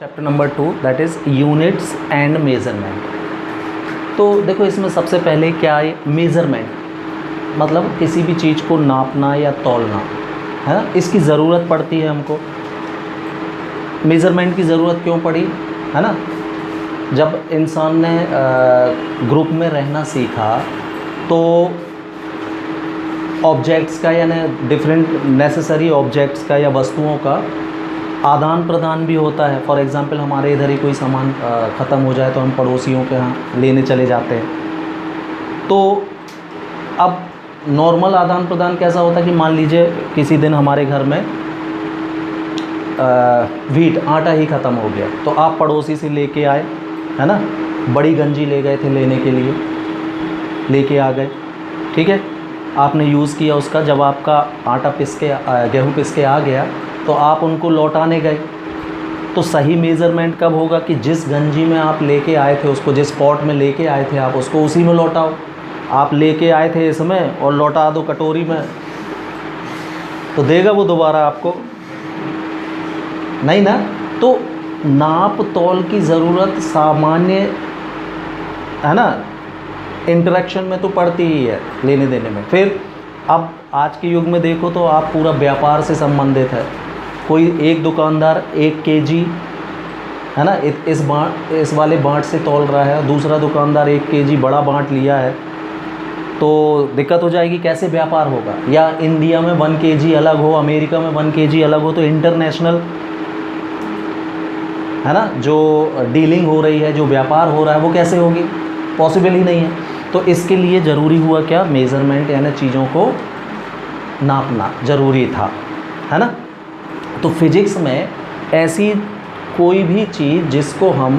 Chapter number 2 that is units and measurement. तो देखो इसमें सबसे पहले क्या है, मेज़रमेंट मतलब किसी भी चीज़ को नापना या तौलना है ना, इसकी ज़रूरत पड़ती है हमको। मेज़रमेंट की ज़रूरत क्यों पड़ी है ना, जब इंसान ने ग्रुप में रहना सीखा तो ऑब्जेक्ट्स का यानी डिफरेंट नेसेसरी ऑब्जेक्ट्स का या वस्तुओं का आदान प्रदान भी होता है। फॉर एग्ज़ाम्पल हमारे इधर ही कोई सामान ख़त्म हो जाए तो हम पड़ोसियों के यहाँ लेने चले जाते हैं। तो अब नॉर्मल आदान प्रदान कैसा होता है कि मान लीजिए किसी दिन हमारे घर में आटा ही ख़त्म हो गया तो आप पड़ोसी से लेके आए है ना, बड़ी गंजी ले गए थे लेने के लिए, लेके आ गए, ठीक है, आपने यूज़ किया उसका। जब आपका आटा पिस के गेहूँ पिस के आ गया तो आप उनको लौटाने गए। तो सही मेज़रमेंट कब होगा कि जिस गंजी में आप लेके आए थे उसको, जिस पॉट में लेके आए थे आप उसको उसी में लौटाओ। आप लेके आए थे इसमें और लौटा दो कटोरी में तो देगा वो दोबारा आपको नहीं ना। तो नाप तौल की ज़रूरत सामान्य है ना, इंटरेक्शन में तो पड़ती ही है, लेने देने में। फिर अब आज के युग में देखो तो आप पूरा व्यापार से संबंधित है। कोई एक दुकानदार 1 केजी है ना इस वाले बाँट से तौल रहा है, दूसरा दुकानदार 1 केजी बड़ा बाँट लिया है, तो दिक्कत हो जाएगी। कैसे व्यापार होगा? या इंडिया में 1 केजी अलग हो, अमेरिका में 1 केजी अलग हो, तो इंटरनेशनल है ना जो डीलिंग हो रही है, जो व्यापार हो रहा है, वो कैसे होगी? पॉसिबल ही नहीं है। तो इसके लिए ज़रूरी हुआ क्या, मेज़रमेंट यानी चीज़ों को नापना ज़रूरी था, है ना। तो फिज़िक्स में ऐसी कोई भी चीज़ जिसको हम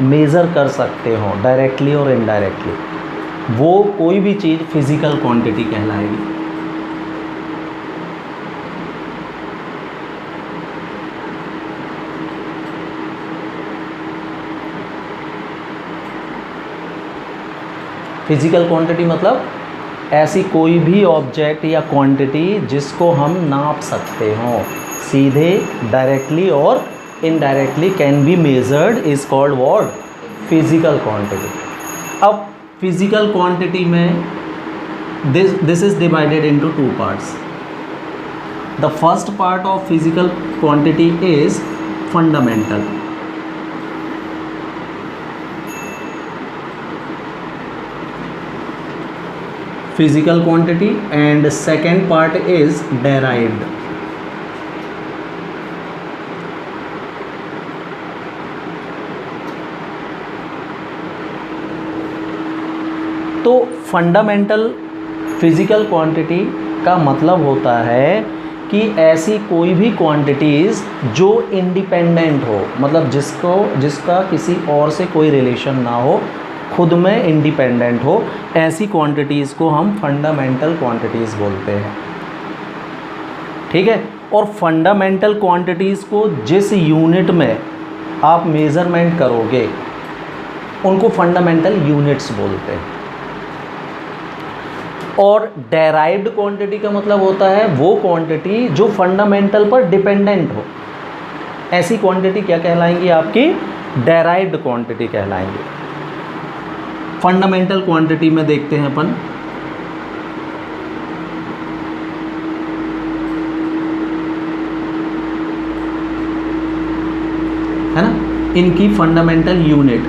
मेज़र कर सकते हो डायरेक्टली और इनडायरेक्टली, वो कोई भी चीज़ फिज़िकल क्वांटिटी कहलाएगी। फिज़िकल क्वांटिटी मतलब ऐसी कोई भी ऑब्जेक्ट या क्वांटिटी जिसको हम नाप सकते हों, सीधे डायरेक्टली और indirectly can be measured is called what, physical quantity. अब फिज़िकल क्वांटिटी में this is divided into 2 parts. The first part of physical quantity is fundamental. Physical quantity and second part is derived. तो fundamental physical quantity का मतलब होता है कि ऐसी कोई भी क्वांटिटीज़ जो इंडिपेंडेंट हो, मतलब जिसका किसी और से कोई रिलेशन ना हो, खुद में इंडिपेंडेंट हो, ऐसी क्वांटिटीज़ को हम फंडामेंटल क्वांटिटीज़ बोलते हैं, ठीक है। और फंडामेंटल क्वांटिटीज़ को जिस यूनिट में आप मेज़रमेंट करोगे उनको फंडामेंटल यूनिट्स बोलते हैं। और डेराइव्ड क्वांटिटी का मतलब होता है वो क्वांटिटी जो फंडामेंटल पर डिपेंडेंट हो। ऐसी क्वांटिटी क्या कहलाएंगी? आपकी डेराइव्ड क्वांटिटी कहलाएंगी। फंडामेंटल क्वांटिटी में देखते हैं अपन, है ना, इनकी फंडामेंटल यूनिट,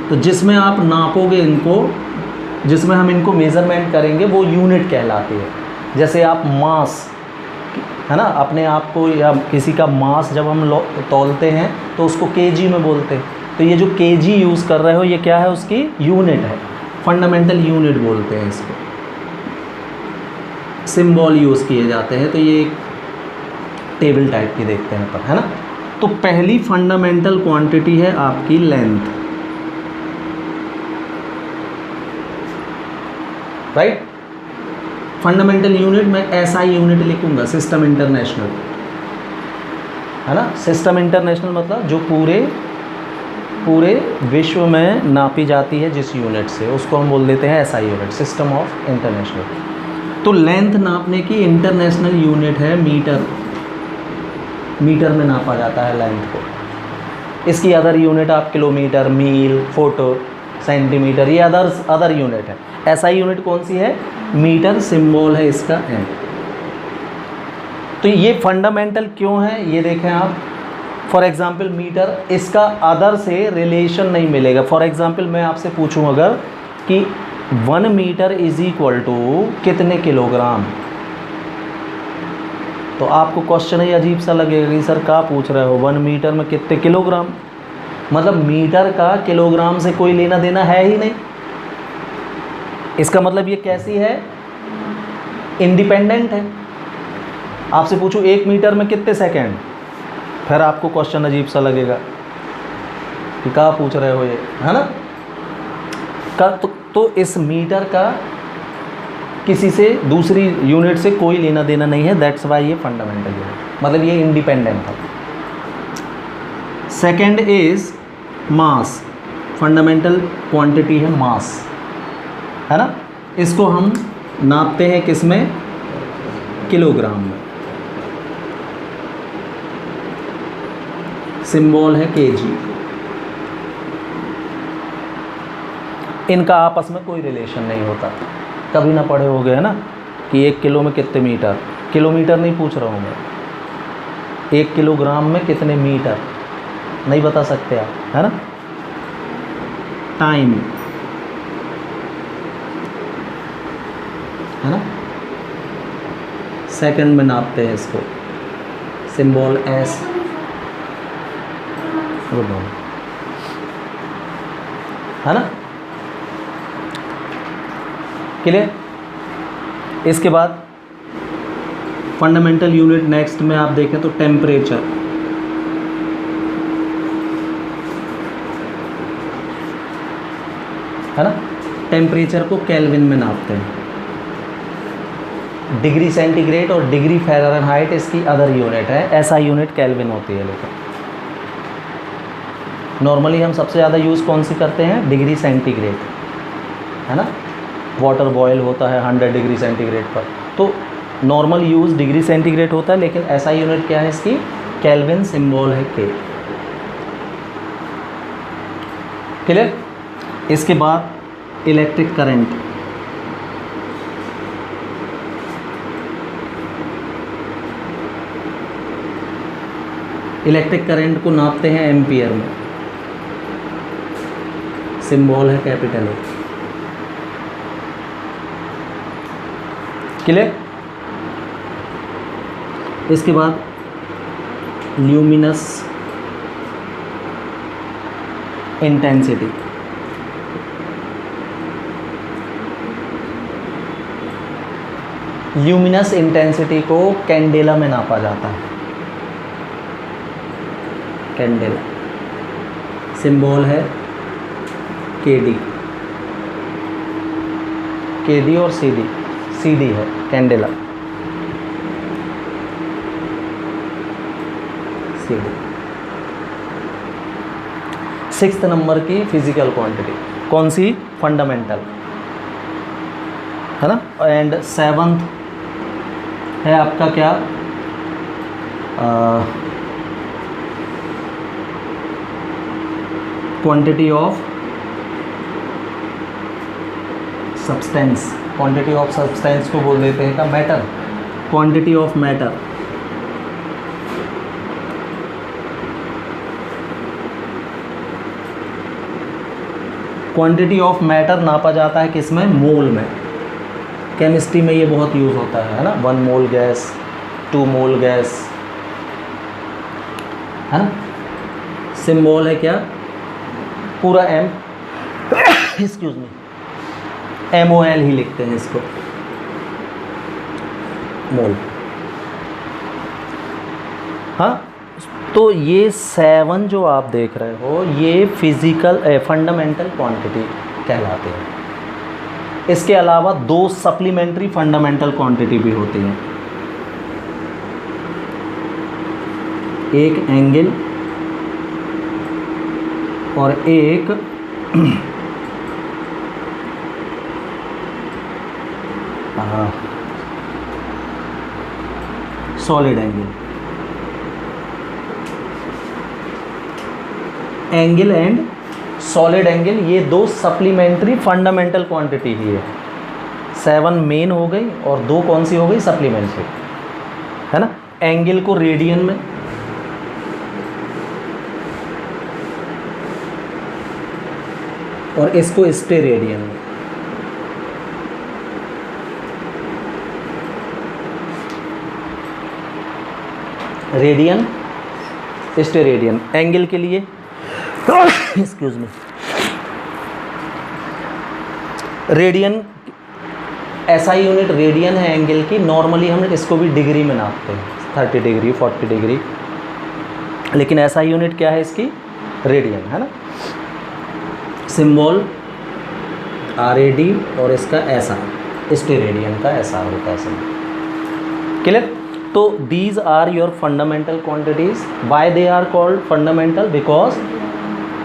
तो जिसमें आप नापोगे इनको, जिसमें हम इनको मेज़रमेंट करेंगे वो यूनिट कहलाती है। जैसे आप मास है ना, अपने आप को या किसी का मास जब हम तौलते हैं तो उसको केजी में बोलते हैं। तो ये जो केजी यूज़ कर रहे हो ये क्या है? उसकी यूनिट है, फंडामेंटल यूनिट बोलते हैं इसको। सिंबल यूज़ किए जाते हैं, तो ये एक टेबल टाइप की देखते हैं पर, है ना। तो पहली फंडामेंटल क्वांटिटी है आपकी लेंथ, राइट। फंडामेंटल यूनिट में ऐसा यूनिट लिखूंगा, सिस्टम इंटरनेशनल, है ना। सिस्टम इंटरनेशनल मतलब जो पूरे विश्व में नापी जाती है जिस यूनिट से, उसको हम बोल देते हैं SI unit, system of international. तो लेंथ नापने की इंटरनेशनल यूनिट है मीटर, मीटर में नापा जाता है लेंथ को। इसकी अदर यूनिट आप किलोमीटर, मील, फुट, सेंटीमीटर, ये अदर यूनिट है। एसआई यूनिट कौन सी है? मीटर, सिंबल है इसका एम। तो ये फंडामेंटल क्यों है ये देखें आप। फॉर एग्जांपल मीटर, इसका अदर से रिलेशन नहीं मिलेगा। फॉर एग्जांपल मैं आपसे पूछूं अगर कि 1 मीटर इज इक्वल टू कितने किलोग्राम, तो आपको क्वेश्चन ही अजीब सा लगेगा कि सर क्या पूछ रहे हो, 1 मीटर में कितने किलोग्राम, मतलब मीटर का किलोग्राम से कोई लेना देना है ही नहीं। इसका मतलब ये कैसी है? इंडिपेंडेंट है। आपसे पूछूं 1 मीटर में कितने सेकंड, फिर आपको क्वेश्चन अजीब सा लगेगा कि क्या पूछ रहे हो ये, है ना। तो इस मीटर का किसी से दूसरी यूनिट से कोई लेना देना नहीं है, दैट्स वाई ये फंडामेंटल यूनिट, मतलब ये इंडिपेंडेंट है। Second is mass, fundamental quantity है मास, है ना। इसको हम नापते हैं किस में? किलोग्राम में। सिंबल है केजी। इनका आपस में कोई रिलेशन नहीं होता, कभी ना पढ़े होगे, है ना, कि 1 किलो में कितने मीटर, किलोमीटर नहीं पूछ रहा हूँ मैं, 1 किलोग्राम में कितने मीटर नहीं बता सकते आप, है ना। टाइम, है ना, सेकंड में नापते हैं इसको, सिंबल एस। है ना, क्लियर। इसके बाद फंडामेंटल यूनिट नेक्स्ट में आप देखें तो टेम्परेचर, है ना। टेम्परेचर को केल्विन में नापते हैं। डिग्री सेंटीग्रेड और डिग्री फ़ारेनहाइट इसकी अदर यूनिट है, ऐसा यूनिट केल्विन होती है। लेकिन नॉर्मली हम सबसे ज़्यादा यूज़ कौन सी करते हैं? डिग्री सेंटीग्रेड, है ना। वाटर बॉयल होता है 100 डिग्री सेंटीग्रेड पर, तो नॉर्मल यूज़ डिग्री सेंटीग्रेड होता है, लेकिन ऐसा यूनिट क्या है इसकी? केल्विन, सिंबल है के। क्लियर। इसके बाद इलेक्ट्रिक करंट, इलेक्ट्रिक करंट को नापते हैं एम्पियर में, सिंबल है कैपिटल ए। क्लियर। इसके बाद ल्यूमिनस इंटेंसिटी, ल्यूमिनस इंटेंसिटी को कैंडेला में नापा जाता है, कैंडेला, सिंबल है केडी, केडी और सीडी, सीडी है कैंडेला, सीडी। 6th नंबर की फिजिकल क्वांटिटी कौन सी? फंडामेंटल, है ना। एंड 7th है आपका क्या? Quantity of substance, quantity of substance को बोल देते हैं का matter, quantity of matter. Quantity of matter नापा जाता है किस में? मोल में। केमिस्ट्री में ये बहुत यूज़ होता है ना। 1 मोल गैस, 2 मोल गैस, है ना। सिंबल है क्या? पूरा एम, एक्सक्यूज मी, MOL ही लिखते हैं इसको, मोल। हाँ, तो ये 7 जो आप देख रहे हो ये फिजिकल फंडामेंटल क्वांटिटी कहलाते हैं। इसके अलावा 2 सप्लीमेंट्री फंडामेंटल क्वांटिटी भी होती हैं, एक एंगल और एक solid angle. Angle and solid angle, ये दो सप्लीमेंट्री फंडामेंटल क्वांटिटी ही है। 7 मेन हो गई और 2 कौन सी हो गई, सप्लीमेंट्री, है ना। एंगल को रेडियन में, और इसको स्टेरेडियन में। रेडियन, स्टेरेडियन एंगल के लिए एक्सक्यूज मी, रेडियन ऐसा यूनिट रेडियन है एंगल की। नॉर्मली हम इसको भी डिग्री में नापते हैं, 30 डिग्री 40 डिग्री, लेकिन ऐसा यूनिट क्या है इसकी, रेडियन, है ना। सिंबल RAD और इसका SR, स्टेरेडियन का SR होता है सिंबल। क्लियर। तो these are your fundamental quantities. Why they are called fundamental, because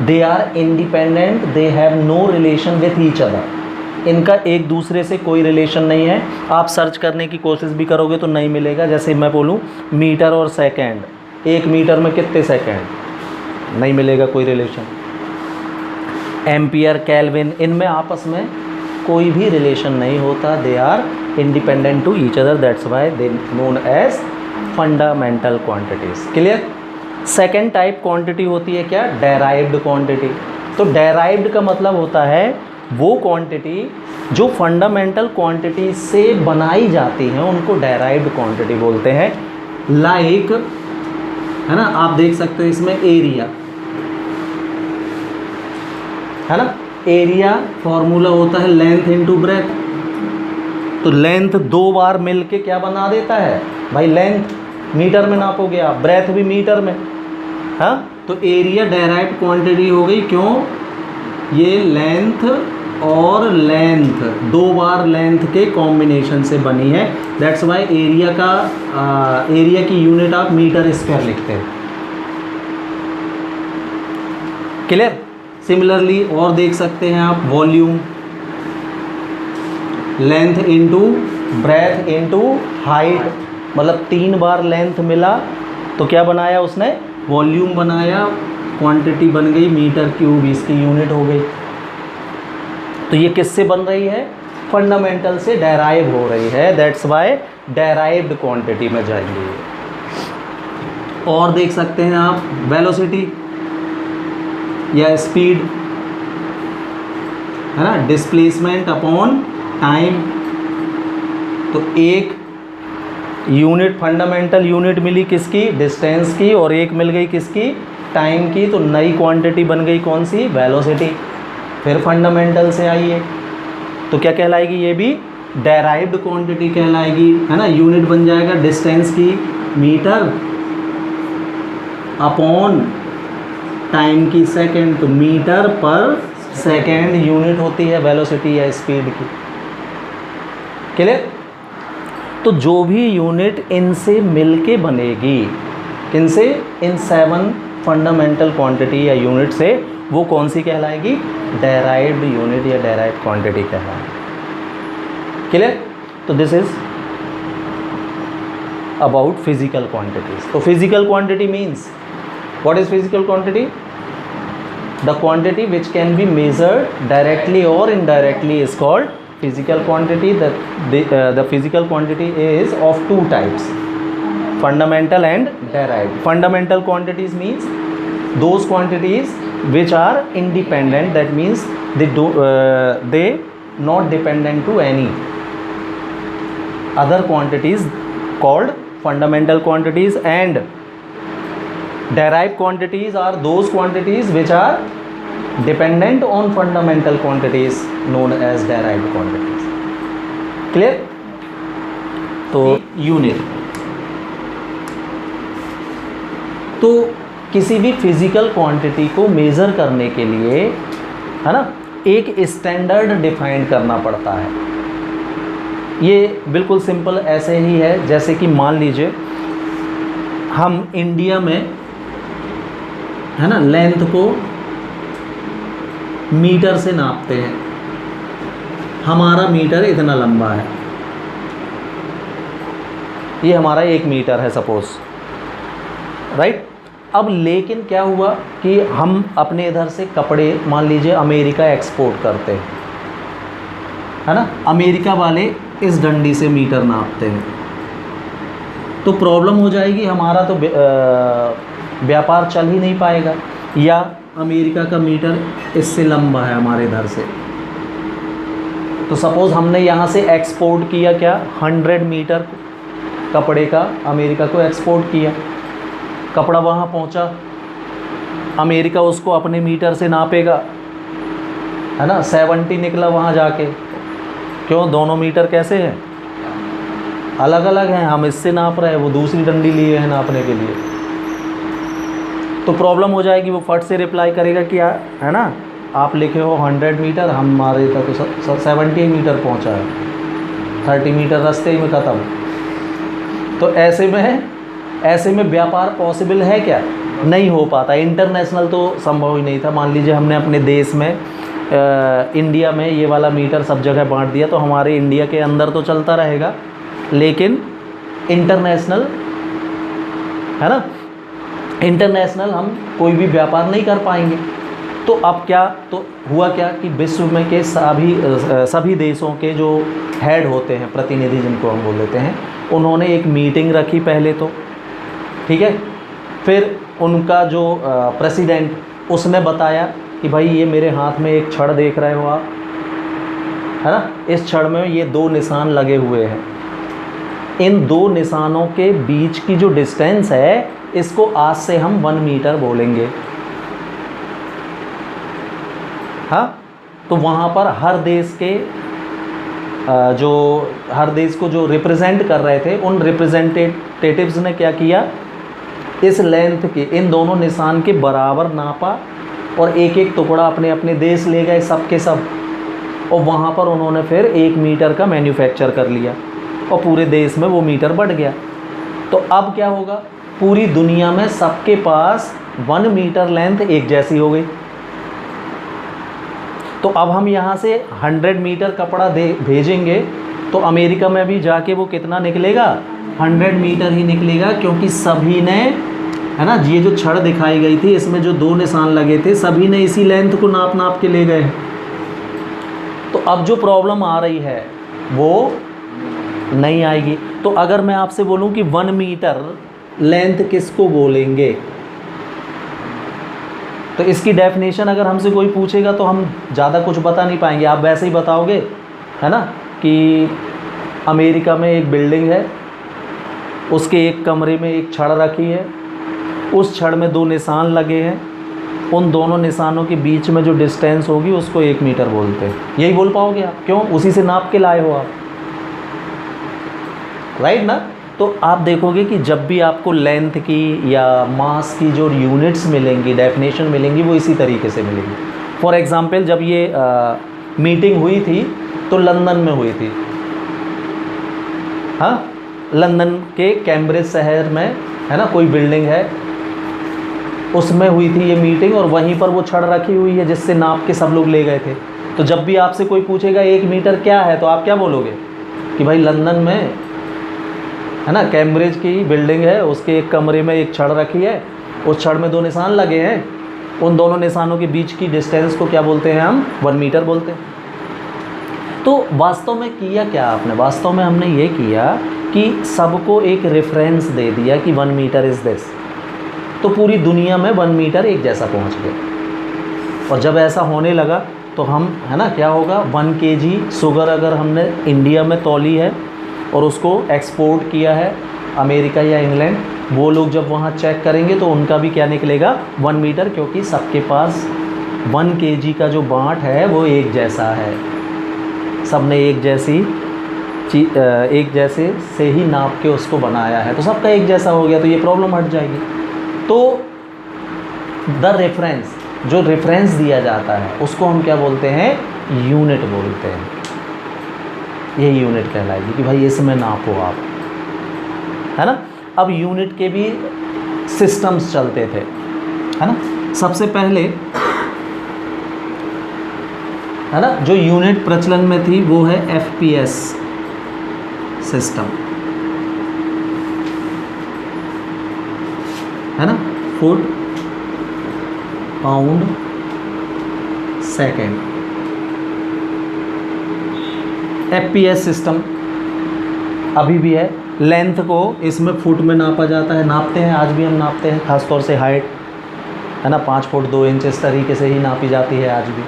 they are independent, they have no relation with each other. इनका एक दूसरे से कोई रिलेशन नहीं है। आप सर्च करने की कोशिश भी करोगे तो नहीं मिलेगा। जैसे मैं बोलूँ मीटर और सेकेंड, 1 मीटर में कितने सेकेंड, नहीं मिलेगा कोई रिलेशन। एम्पियर, केल्विन, इनमें आपस में कोई भी रिलेशन नहीं होता। They are independent to each other, that's why they known as fundamental quantities. Clear. Second type quantity होती है क्या, डेराइव्ड क्वांटिटी। तो डेराइव्ड का मतलब होता है वो क्वांटिटी जो फंडामेंटल क्वांटिटी से बनाई जाती हैं, उनको डेराइव्ड क्वांटिटी बोलते हैं। लाइक, है ना, आप देख सकते हो इसमें एरिया, है ना। एरिया फॉर्मूला होता है लेंथ इनटू ब्रेथ। तो लेंथ 2 बार मिलके क्या बना देता है भाई, लेंथ मीटर में नापोगे आप, ब्रेथ भी मीटर में, हाँ। तो एरिया डेराइव्ड क्वांटिटी हो गई। क्यों, ये लेंथ और लेंथ 2 बार लेंथ के कॉम्बिनेशन से बनी है। दैट्स वाई एरिया का एरिया की यूनिट आप मीटर स्क्वायर लिखते हैं। क्लियर। सिमिलरली और देख सकते हैं आप, volume, length into breadth into height, मतलब 3 बार लेंथ मिला तो क्या बनाया उसने, वॉल्यूम बनाया, क्वांटिटी बन गई मीटर क्यूब, इसकी यूनिट हो गई। तो ये किससे बन रही है, फंडामेंटल से डेराइव हो रही है। दैट्स वाई डेराइव्ड क्वांटिटी में जाएंगे। और देख सकते हैं आप, वेलोसिटी या स्पीड, है ना, डिस्प्लेसमेंट अपॉन टाइम। तो एक यूनिट फंडामेंटल यूनिट मिली किसकी, डिस्टेंस की, और एक मिल गई किसकी, टाइम की। तो नई क्वांटिटी बन गई कौन सी, वेलोसिटी। फिर फंडामेंटल से आई है तो क्या कहलाएगी, ये भी डेराइव्ड क्वांटिटी कहलाएगी, है ना। यूनिट बन जाएगा डिस्टेंस की, मीटर, अपॉन टाइम की, सेकंड। तो मीटर पर सेकंड यूनिट होती है वेलोसिटी या स्पीड की। क्लियर। तो जो भी यूनिट इनसे मिलके बनेगी, किनसे, इन 7 फंडामेंटल क्वांटिटी या यूनिट से, वो कौन सी कहलाएगी, डेराइव्ड यूनिट या डेराइव्ड क्वांटिटी कहलाएगी। क्लियर। तो this is about physical quantities. तो physical quantity means, what is physical quantity, the quantity which can be measured directly or indirectly is called physical quantity. The physical quantity is of 2 types, fundamental and derived. Fundamental quantities means those quantities which are independent, that means they not dependent to any other quantities, called fundamental quantities. And derived quantities are those quantities which are dependent on fundamental quantities, known as derived quantities. Clear? तो unit, तो किसी भी physical quantity को measure करने के लिए, है ना, एक स्टैंडर्ड डिफाइन करना पड़ता है। ये बिल्कुल सिंपल ऐसे ही है, जैसे कि मान लीजिए हम इंडिया में, है ना, लेंथ को मीटर से नापते हैं। हमारा मीटर इतना लंबा है, ये हमारा 1 मीटर है सपोज, राइट। अब लेकिन क्या हुआ कि हम अपने इधर से कपड़े मान लीजिए अमेरिका एक्सपोर्ट करते हैं, है ना, अमेरिका वाले इस डंडी से मीटर नापते हैं, तो प्रॉब्लम हो जाएगी, हमारा तो व्यापार चल ही नहीं पाएगा। या अमेरिका का मीटर इससे लंबा है हमारे इधर से, तो सपोज़ हमने यहाँ से एक्सपोर्ट किया क्या 100 मीटर कपड़े का अमेरिका को एक्सपोर्ट किया, कपड़ा वहाँ पहुँचा, अमेरिका उसको अपने मीटर से नापेगा, है ना, 70 निकला वहाँ जाके। क्यों, दोनों मीटर कैसे हैं, अलग अलग हैं, हम इससे नाप रहे हैं, वो दूसरी डंडी लिए हैं नापने के लिए। तो प्रॉब्लम हो जाएगी, वो फट से रिप्लाई करेगा कि है ना, आप लिखे हो 100 मीटर, हमारे तक तो 70 मीटर पहुंचा है, 30 मीटर रास्ते ही में ख़त्म। तो ऐसे में व्यापार पॉसिबल है क्या, नहीं हो पाता। इंटरनेशनल तो संभव ही नहीं था। मान लीजिए हमने अपने देश में इंडिया में ये वाला मीटर सब जगह बांट दिया, तो हमारे इंडिया के अंदर तो चलता रहेगा, लेकिन इंटरनेशनल, है ना, इंटरनेशनल हम कोई भी व्यापार नहीं कर पाएंगे। तो अब क्या, तो हुआ क्या कि विश्व में के सभी देशों के जो हेड होते हैं, प्रतिनिधि जिनको हम बोल देते हैं, उन्होंने एक मीटिंग रखी पहले तो, ठीक है। फिर उनका जो प्रेसिडेंट, उसने बताया कि भाई ये मेरे हाथ में एक छड़ देख रहे हो आप, है ना, इस छड़ में ये 2 निशान लगे हुए हैं, इन 2 निशानों के बीच की जो डिस्टेंस है, इसको आज से हम 1 मीटर बोलेंगे। हाँ, तो वहाँ पर हर देश के हर देश को जो रिप्रेजेंट कर रहे थे, उन रिप्रेजेंटेटिव्स ने क्या किया, इस लेंथ के इन दोनों निशान के बराबर नापा और एक एक टुकड़ा अपने अपने देश ले गए सब के सब, और वहाँ पर उन्होंने फिर 1 मीटर का मैन्युफैक्चर कर लिया और पूरे देश में वो मीटर बढ़ गया। तो अब क्या होगा, पूरी दुनिया में सबके पास 1 मीटर लेंथ एक जैसी हो गई। तो अब हम यहाँ से 100 मीटर कपड़ा भेजेंगे, तो अमेरिका में भी जाके वो कितना निकलेगा, 100 मीटर ही निकलेगा, क्योंकि सभी ने, है ना, ये जो छड़ दिखाई गई थी, इसमें जो 2 निशान लगे थे, सभी ने इसी लेंथ को नाप नाप के ले गए। तो अब जो प्रॉब्लम आ रही है वो नहीं आएगी। तो अगर मैं आपसे बोलूं कि 1 मीटर लेंथ किसको बोलेंगे, तो इसकी डेफिनेशन अगर हमसे कोई पूछेगा तो हम ज़्यादा कुछ बता नहीं पाएंगे। आप वैसे ही बताओगे, है ना, कि अमेरिका में एक बिल्डिंग है, उसके एक कमरे में एक छड़ रखी है, उस छड़ में 2 निशान लगे हैं, उन दोनों निशानों के बीच में जो डिस्टेंस होगी उसको 1 मीटर बोलते हैं। यही बोल पाओगे आप, क्यों, उसी से नाप के लाए हो आप, राइट ना। तो आप देखोगे कि जब भी आपको लेंथ की या मास की जो यूनिट्स मिलेंगी, डेफिनेशन मिलेंगी, वो इसी तरीके से मिलेंगी। फॉर एग्जांपल, जब ये मीटिंग हुई थी तो लंदन में हुई थी, हाँ, लंदन के कैम्ब्रिज शहर में, है ना, कोई बिल्डिंग है, उसमें हुई थी ये मीटिंग, और वहीं पर वो छड़ रखी हुई है जिससे नाप के सब लोग ले गए थे। तो जब भी आपसे कोई पूछेगा 1 मीटर क्या है, तो आप क्या बोलोगे कि भाई लंदन में, है ना, कैम्ब्रिज की बिल्डिंग है, उसके एक कमरे में एक छड़ रखी है, उस छड़ में 2 निशान लगे हैं, उन दोनों निशानों के बीच की डिस्टेंस को क्या बोलते हैं हम, 1 मीटर बोलते हैं। तो वास्तव में किया क्या आपने, वास्तव में हमने ये किया कि सबको एक रेफरेंस दे दिया कि 1 मीटर इज़ दिस, तो पूरी दुनिया में 1 मीटर एक जैसा पहुंच गया। और जब ऐसा होने लगा तो हम, है ना, क्या होगा, 1 kg शुगर अगर हमने इंडिया में तौली है और उसको एक्सपोर्ट किया है अमेरिका या इंग्लैंड, वो लोग जब वहाँ चेक करेंगे तो उनका भी क्या निकलेगा, 1 मीटर, क्योंकि सबके पास 1 kg का जो बाँट है वो एक जैसा है, सब ने एक जैसे से ही नाप के उसको बनाया है, तो सबका एक जैसा हो गया, तो ये प्रॉब्लम हट जाएगी। तो द रेफरेंस, जो रेफरेंस दिया जाता है उसको हम क्या बोलते हैं, यूनिट बोलते हैं। यही यूनिट कहलाएगी कि भाई इसमें नापो आप, है ना। अब यूनिट के भी सिस्टम्स चलते थे, है ना। सबसे पहले, है ना, जो यूनिट प्रचलन में थी वो है FPS सिस्टम, है ना। Foot pound second. FPS system अभी भी है। लेंथ को इसमें फुट में नापा जाता है, नापते हैं, आज भी हम नापते हैं, खासतौर से हाइट है ना, 5 फुट 2 इंच इस तरीके से ही नापी जाती है आज भी।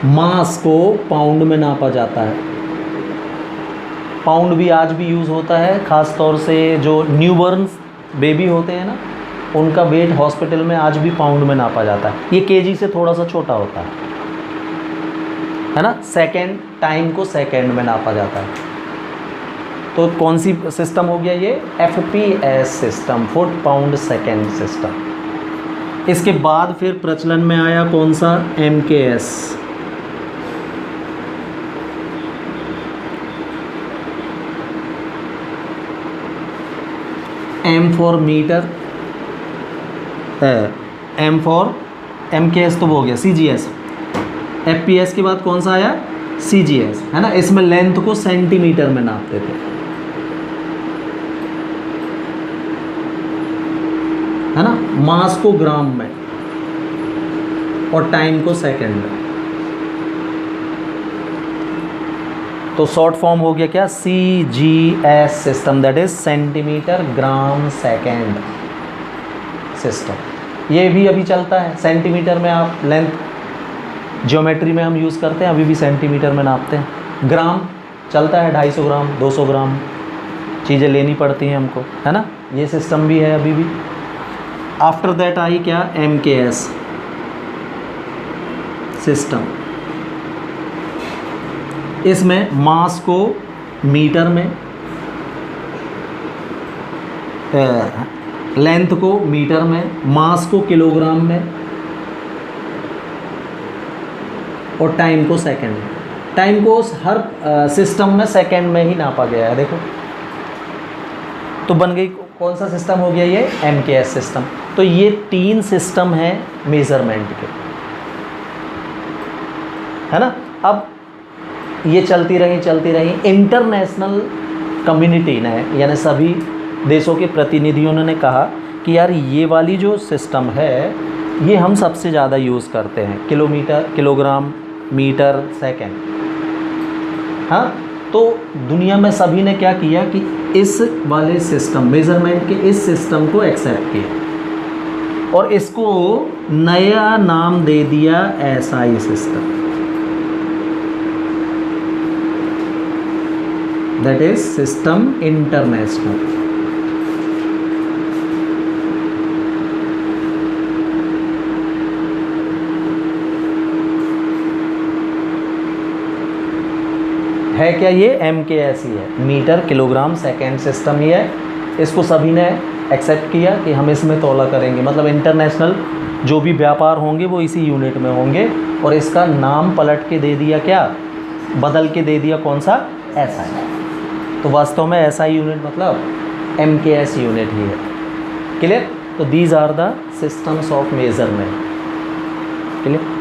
मास को पाउंड में नापा जाता है, पाउंड भी आज भी यूज़ होता है, ख़ास तौर से जो न्यूबॉर्न बेबी होते हैं ना, उनका वेट हॉस्पिटल में आज भी पाउंड में नापा जाता है। ये केजी से थोड़ा सा छोटा होता है ना। सेकेंड, टाइम को सेकेंड में नापा जाता है। तो कौन सी सिस्टम हो गया ये? FPS system, foot pound second system. इसके बाद फिर प्रचलन में आया कौन सा? MKS। M for metre, M for MKS तो वो हो गया CGS। FPS के बाद कौन सा आया? CGS, है ना। इसमें लेंथ को सेंटीमीटर में नापते थे, है ना, मास को ग्राम में और टाइम को सेकंड में। तो शॉर्ट फॉर्म हो गया क्या? CGS system, that is centimetre gram second system. ये भी अभी चलता है। सेंटीमीटर में आप लेंथ ज्योमेट्री में हम यूज़ करते हैं, अभी भी सेंटीमीटर में नापते हैं। ग्राम चलता है, 250 ग्राम 200 ग्राम चीज़ें लेनी पड़ती हैं हमको, है ना। ये सिस्टम भी है अभी भी। आफ्टर दैट आई क्या? MKS system. इसमें मास को मीटर में, लेंथ को मीटर में, मास को किलोग्राम में और टाइम को सेकंड में। टाइम को हर सिस्टम में सेकंड में ही नापा गया है, देखो। तो बन गई कौन सा सिस्टम हो गया ये? MKS system. तो ये 3 सिस्टम है मेज़रमेंट के, है ना। अब ये चलती रही। इंटरनेशनल कम्युनिटी ने, यानी सभी देशों के प्रतिनिधियों ने कहा कि यार ये वाली जो सिस्टम है ये हम सबसे ज़्यादा यूज़ करते हैं, किलोमीटर, किलोग्राम, मीटर, सेकेंड। हाँ, तो दुनिया में सभी ने क्या किया कि इस वाले सिस्टम, मेज़रमेंट के इस सिस्टम को एक्सेप्ट किया और इसको नया नाम दे दिया SI system, that is system international. है क्या ये? MKS ही है, मीटर किलोग्राम सेकेंड सिस्टम ही है। इसको सभी ने एक्सेप्ट किया कि हम इसमें तौला करेंगे, मतलब इंटरनेशनल जो भी व्यापार होंगे वो इसी यूनिट में होंगे। और इसका नाम पलट के दे दिया क्या? बदल के दे दिया कौन सा? SI। तो वास्तव में SI यूनिट मतलब MKS यूनिट ही है। क्लियर? तो these are the systems of measurement. Clear?